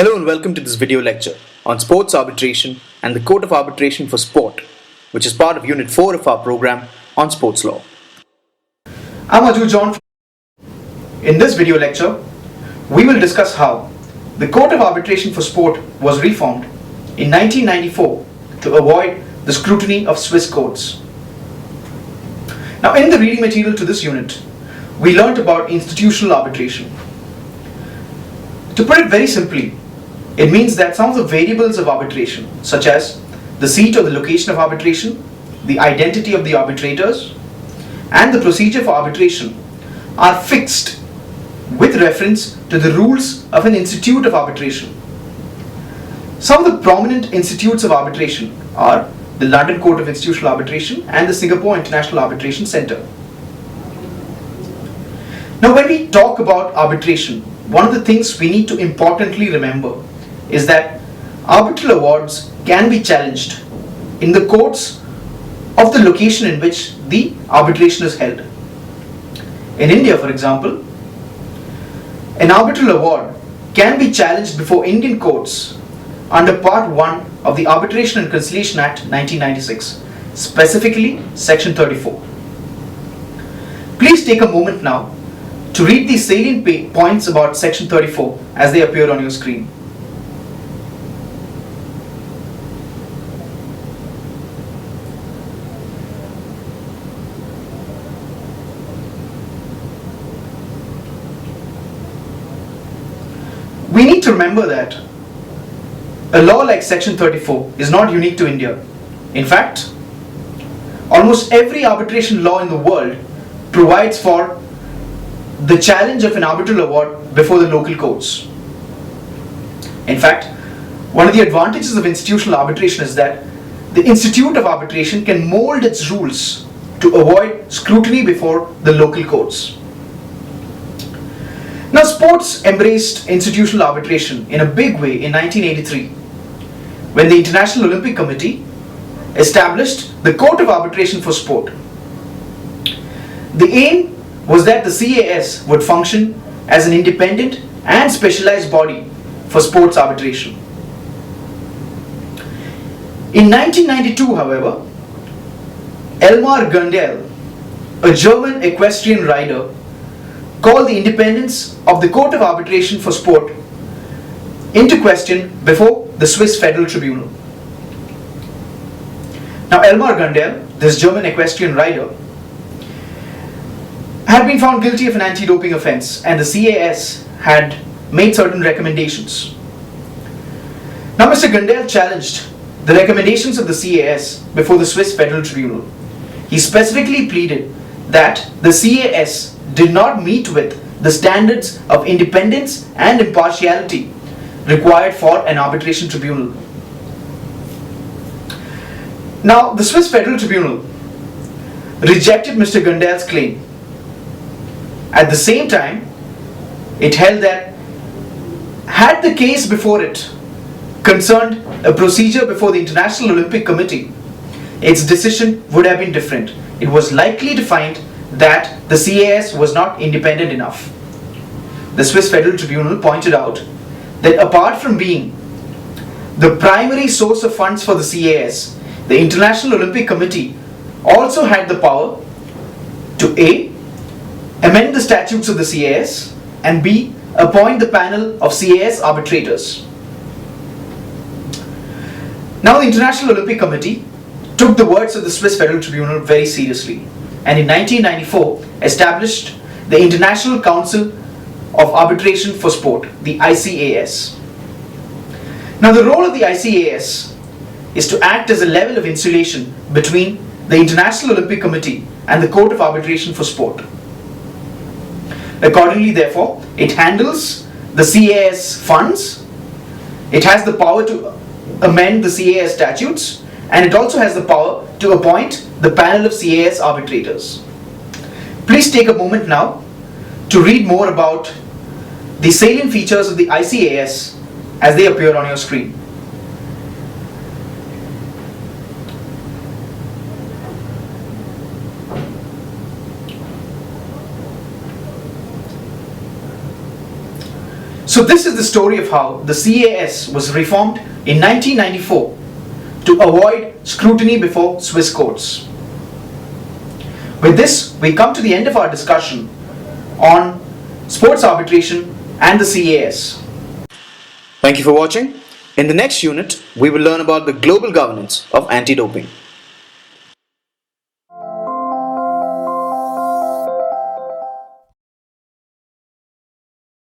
Hello and welcome to this video lecture on sports arbitration and the Court of Arbitration for Sport, which is part of Unit 4 of our program on sports law. I'm Ajul John. In this video lecture, we will discuss how the Court of Arbitration for Sport was reformed in 1994 to avoid the scrutiny of Swiss courts. Now, in the reading material to this unit, we learnt about institutional arbitration. To put it very simply, it means that some of the variables of arbitration, such as the seat or the location of arbitration, the identity of the arbitrators, and the procedure for arbitration, are fixed with reference to the rules of an institute of arbitration. Some of the prominent institutes of arbitration are the London Court of Institutional Arbitration and the Singapore International Arbitration Centre. Now, when we talk about arbitration, one of the things we need to importantly remember is that arbitral awards can be challenged in the courts of the location in which the arbitration is held. In India, for example, an arbitral award can be challenged before Indian courts under Part 1 of the Arbitration and Conciliation Act 1996, specifically Section 34. Please take a moment now to read the salient points about Section 34 as they appear on your screen. We need to remember that a law like Section 34 is not unique to India. In fact, almost every arbitration law in the world provides for the challenge of an arbitral award before the local courts. In fact, one of the advantages of institutional arbitration is that the Institute of Arbitration can mold its rules to avoid scrutiny before the local courts. Now, sports embraced institutional arbitration in a big way in 1983 when the International Olympic Committee established the Court of Arbitration for Sport. The aim was that the CAS would function as an independent and specialized body for sports arbitration. In 1992, however, Elmar Gundel, a German equestrian rider, called the independence of the Court of Arbitration for Sport into question before the Swiss Federal Tribunal. Now, Elmar Gundel, this German equestrian rider, had been found guilty of an anti-doping offence, and the CAS had made certain recommendations. Now, Mr. Gundel challenged the recommendations of the CAS before the Swiss Federal Tribunal. He specifically pleaded that the CAS did not meet with the standards of independence and impartiality required for an arbitration tribunal. Now, the Swiss Federal Tribunal rejected Mr. Gundel's claim. At the same time, it held that had the case before it concerned a procedure before the International Olympic Committee, its decision would have been different. It was likely to find that the CAS was not independent enough. The Swiss Federal Tribunal pointed out that apart from being the primary source of funds for the CAS, the International Olympic Committee also had the power to A. amend the statutes of the CAS, and B. appoint the panel of CAS arbitrators. Now, the International Olympic Committee took the words of the Swiss Federal Tribunal very seriously, and in 1994 established the International Council of Arbitration for Sport, the ICAS. Now, the role of the ICAS is to act as a level of insulation between the International Olympic Committee and the Court of Arbitration for Sport. Accordingly, therefore, it handles the CAS funds, it has the power to amend the CAS statutes, and it also has the power to appoint the panel of CAS arbitrators. Please take a moment now to read more about the salient features of the ICAS as they appear on your screen. So this is the story of how the CAS was reformed in 1994 to avoid scrutiny before Swiss courts. With this, we come to the end of our discussion on sports arbitration and the CAS. Thank you for watching. In the next unit, we will learn about the global governance of anti-doping.